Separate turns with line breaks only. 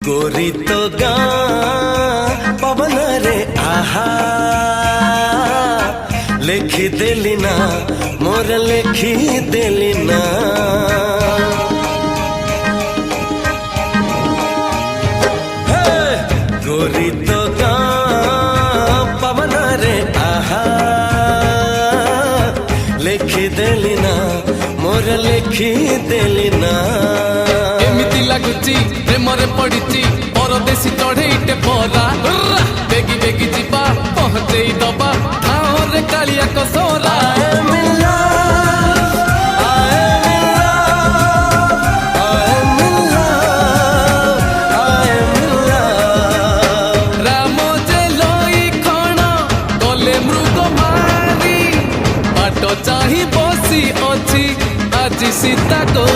गोरी तो गाँ पवन रे आहा लेखी देली ना मोर लेखी देली ना गोरी तो गाँ पवन रे आहा लेखी देली ना मोर लेखी देली ना
एमिति लागुची प्रेमरे पड़िची परदेशी चढ़ेईटे भरा बेगी बेगी जीवा पहुंचई दबा ठाओरे कालिया कसोरा राम जे लई खण गले मृग मारी बाट चाही बसी अछि आज सीता को